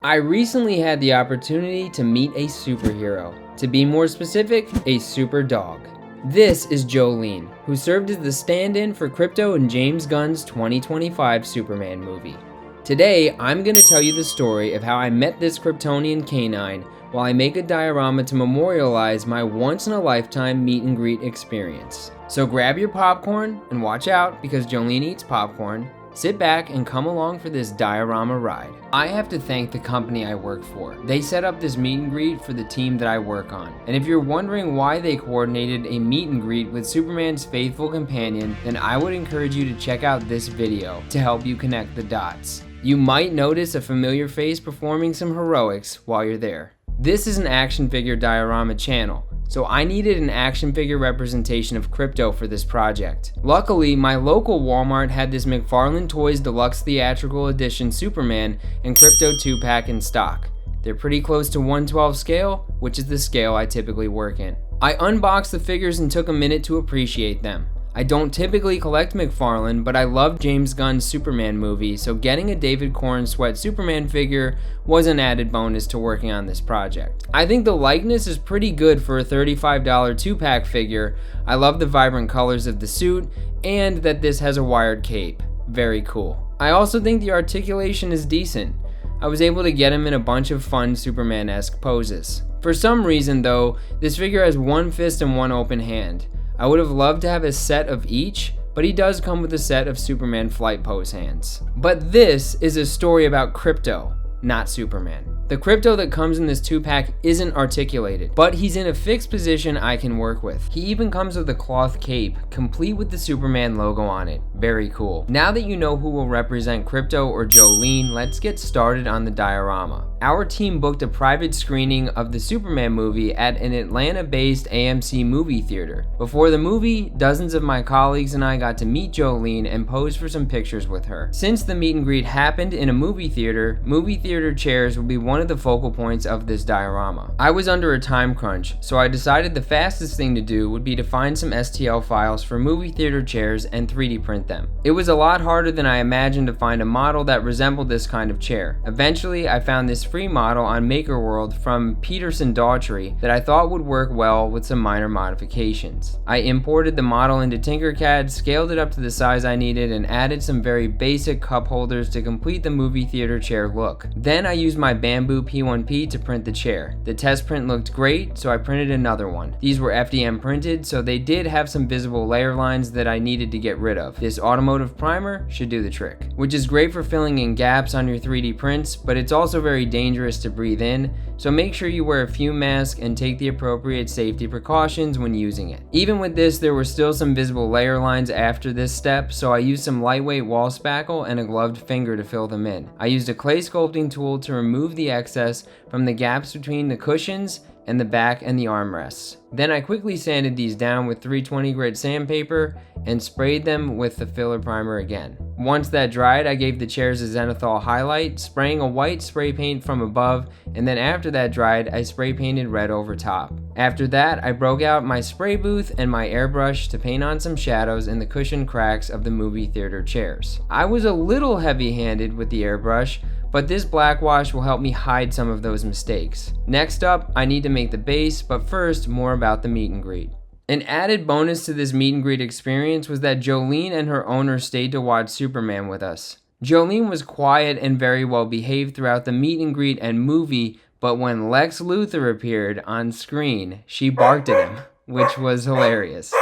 I recently had the opportunity to meet a superhero. To be more specific, a superdog. This is Jolene, who served as the stand-in for Krypto in James Gunn's 2025 Superman movie. Today, I'm going to tell you the story of how I met this Kryptonian canine while I make a diorama to memorialize my once-in-a-lifetime meet and greet experience. So grab your popcorn and watch out because Jolene eats popcorn. Sit back and come along for this diorama ride. I have to thank the company I work for. They set up this meet and greet for the team that I work on. And if you're wondering why they coordinated a meet and greet with Superman's faithful companion, then I would encourage you to check out this video to help you connect the dots. You might notice a familiar face performing some heroics while you're there. This is an action figure diorama channel, so I needed an action figure representation of Krypto for this project. Luckily, my local Walmart had this McFarlane Toys Deluxe Theatrical Edition Superman and Krypto 2-pack in stock. They're pretty close to 1/12 scale, which is the scale I typically work in. I unboxed the figures and took a minute to appreciate them. I don't typically collect McFarlane, but I love James Gunn's Superman movie, so getting a David Corn Sweat Superman figure was an added bonus to working on this project. I think the likeness is pretty good for a $35 2-pack figure. I love the vibrant colors of the suit, and that this has a wired cape. Very cool. I also think the articulation is decent. I was able to get him in a bunch of fun Superman-esque poses. For some reason though, this figure has one fist and one open hand. I would have loved to have a set of each, but he does come with a set of Superman flight pose hands. But this is a story about Krypto, not Superman. The Krypto that comes in this 2-pack isn't articulated, but he's in a fixed position I can work with. He even comes with a cloth cape, complete with the Superman logo on it. Very cool. Now that you know who will represent Krypto or Jolene, let's get started on the diorama. Our team booked a private screening of the Superman movie at an Atlanta-based AMC movie theater. Before the movie, dozens of my colleagues and I got to meet Jolene and pose for some pictures with her. Since the meet and greet happened in a movie theater chairs will be one of the focal points of this diorama. I was under a time crunch, so I decided the fastest thing to do would be to find some STL files for movie theater chairs and 3D print them. It was a lot harder than I imagined to find a model that resembled this kind of chair. Eventually, I found this free model on MakerWorld from Peterson Daughtry that I thought would work well with some minor modifications. I imported the model into Tinkercad, scaled it up to the size I needed, and added some very basic cup holders to complete the movie theater chair look. Then I used my bamboo P1P to print the chair. The test print looked great, so I printed another one. These were FDM printed, so they did have some visible layer lines that I needed to get rid of. This automotive primer should do the trick, which is great for filling in gaps on your 3D prints, but it's also very dangerous to breathe in, so make sure you wear a fume mask and take the appropriate safety precautions when using it. Even with this, there were still some visible layer lines after this step, so I used some lightweight wall spackle and a gloved finger to fill them in. I used a clay sculpting tool to remove the excess from the gaps between the cushions and the back and the armrests. Then I quickly sanded these down with 320 grit sandpaper and sprayed them with the filler primer again. Once that dried, I gave the chairs a zenithal highlight, spraying a white spray paint from above, and then after that dried, I spray painted red over top. After that, I broke out my spray booth and my airbrush to paint on some shadows in the cushion cracks of the movie theater chairs. I was a little heavy-handed with the airbrush, but this black wash will help me hide some of those mistakes. Next up, I need to make the base, but first, more about the meet and greet. An added bonus to this meet and greet experience was that Jolene and her owner stayed to watch Superman with us. Jolene was quiet and very well behaved throughout the meet and greet and movie, but when Lex Luthor appeared on screen, she barked at him, which was hilarious.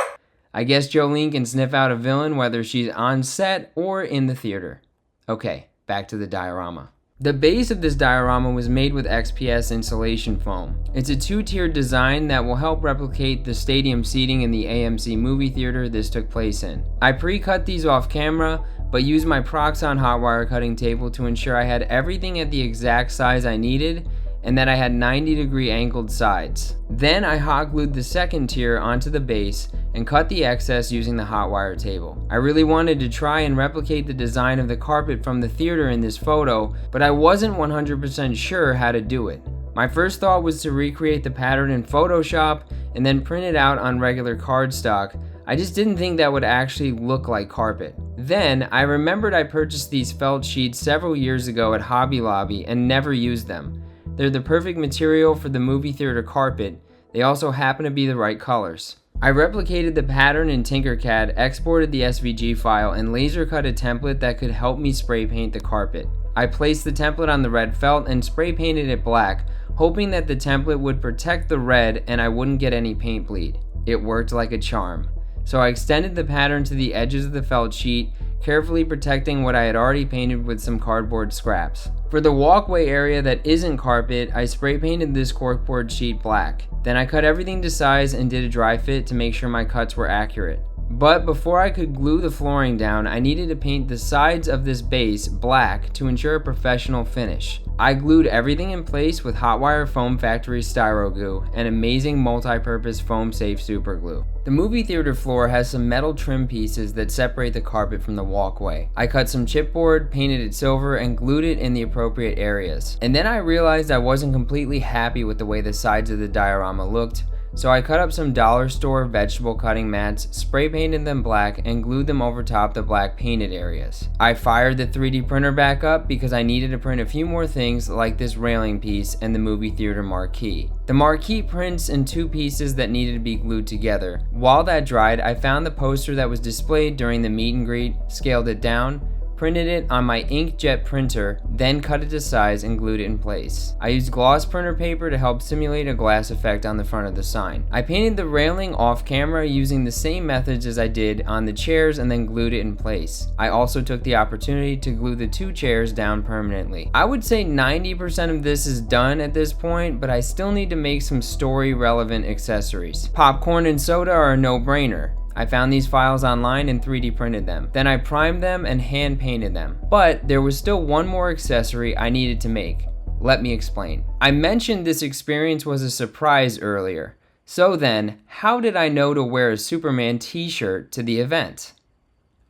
I guess Jolene can sniff out a villain whether she's on set or in the theater. Okay, back to the diorama. The base of this diorama was made with XPS insulation foam. It's a 2-tiered design that will help replicate the stadium seating in the AMC movie theater this took place in. I pre-cut these off camera, but used my Proxxon hot wire cutting table to ensure I had everything at the exact size I needed and that I had 90-degree angled sides. Then I hot glued the second tier onto the base and cut the excess using the hot wire table. I really wanted to try and replicate the design of the carpet from the theater in this photo, but I wasn't 100% sure how to do it. My first thought was to recreate the pattern in Photoshop and then print it out on regular cardstock. I just didn't think that would actually look like carpet. Then, I remembered I purchased these felt sheets several years ago at Hobby Lobby and never used them. They're the perfect material for the movie theater carpet. They also happen to be the right colors. I replicated the pattern in Tinkercad, exported the SVG file, and laser cut a template that could help me spray paint the carpet. I placed the template on the red felt and spray painted it black, hoping that the template would protect the red and I wouldn't get any paint bleed. It worked like a charm. So I extended the pattern to the edges of the felt sheet, carefully protecting what I had already painted with some cardboard scraps. For the walkway area that isn't carpet, I spray painted this corkboard sheet black. Then I cut everything to size and did a dry fit to make sure my cuts were accurate. But before I could glue the flooring down, I needed to paint the sides of this base black to ensure a professional finish. I glued everything in place with Hotwire Foam Factory Styro Glue, an amazing multi-purpose foam-safe super glue. The movie theater floor has some metal trim pieces that separate the carpet from the walkway. I cut some chipboard, painted it silver, and glued it in the appropriate areas. And then I realized I wasn't completely happy with the way the sides of the diorama looked, so I cut up some dollar store vegetable cutting mats, spray painted them black, and glued them over top the black painted areas. I fired the 3D printer back up because I needed to print a few more things like this railing piece and the movie theater marquee. The marquee prints in two pieces that needed to be glued together. While that dried, I found the poster that was displayed during the meet and greet, scaled it down, printed it on my inkjet printer, then cut it to size and glued it in place. I used gloss printer paper to help simulate a glass effect on the front of the sign. I painted the railing off camera using the same methods as I did on the chairs and then glued it in place. I also took the opportunity to glue the two chairs down permanently. I would say 90% of this is done at this point, but I still need to make some story relevant accessories. Popcorn and soda are a no-brainer. I found these files online and 3D printed them. Then I primed them and hand painted them. But there was still one more accessory I needed to make. Let me explain. I mentioned this experience was a surprise earlier. So then, how did I know to wear a Superman t-shirt to the event?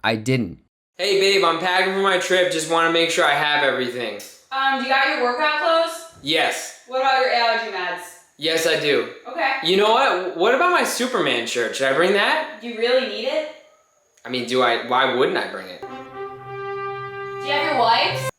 I didn't. Hey babe, I'm packing for my trip. Just want to make sure I have everything. You got your workout clothes? Yes. What about your allergy meds? Yes, I do. Okay. You know what? What about my Superman shirt? Should I bring that? Do you really need it? I mean, why wouldn't I bring it? Do you have your wipes?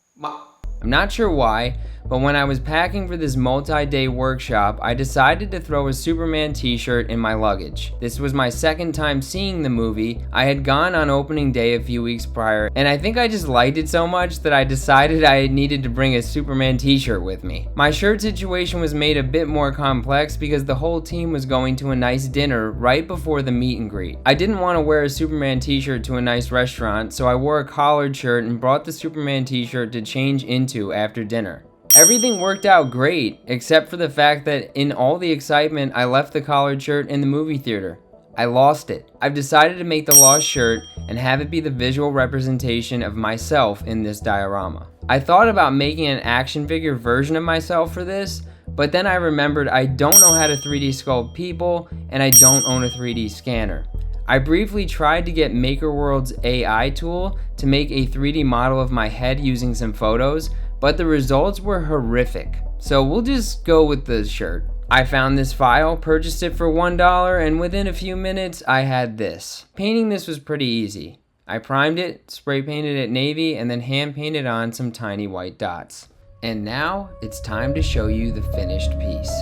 I'm not sure why, but when I was packing for this multi-day workshop, I decided to throw a Superman t-shirt in my luggage. This was my second time seeing the movie. I had gone on opening day a few weeks prior, and I think I just liked it so much that I decided I needed to bring a Superman t-shirt with me. My shirt situation was made a bit more complex because the whole team was going to a nice dinner right before the meet and greet. I didn't want to wear a Superman t-shirt to a nice restaurant, so I wore a collared shirt and brought the Superman t-shirt to change into after dinner. Everything worked out great, except for the fact that in all the excitement, I left the collared shirt in the movie theater. I lost it. I've decided to make the lost shirt and have it be the visual representation of myself in this diorama. I thought about making an action figure version of myself for this, but then I remembered I don't know how to 3D sculpt people and I don't own a 3D scanner. I briefly tried to get MakerWorld's AI tool to make a 3D model of my head using some photos, but the results were horrific. So we'll just go with the shirt. I found this file, purchased it for $1, and within a few minutes, I had this. Painting this was pretty easy. I primed it, spray painted it navy, and then hand painted on some tiny white dots. And now, it's time to show you the finished piece.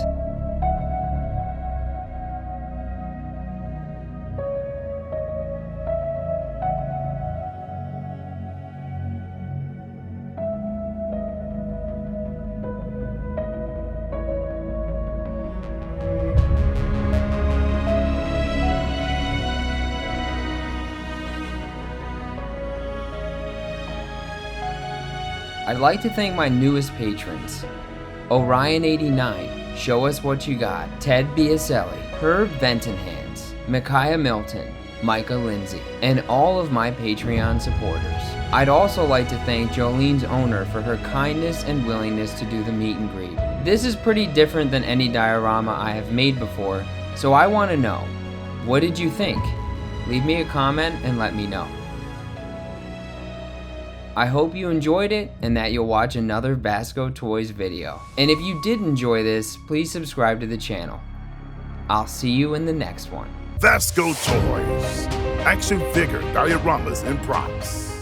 I'd like to thank my newest patrons: Orion89, Show Us What You Got, Ted Biaselli, Herb Ventonhands, Micaiah Milton, Micah Lindsay, and all of my Patreon supporters. I'd also like to thank Jolene's owner for her kindness and willingness to do the meet and greet. This is pretty different than any diorama I have made before, so I want to know, what did you think? Leave me a comment and let me know. I hope you enjoyed it and that you'll watch another Vasco Toys video. And if you did enjoy this, please subscribe to the channel. I'll see you in the next one. Vasco Toys. Action figure dioramas and props.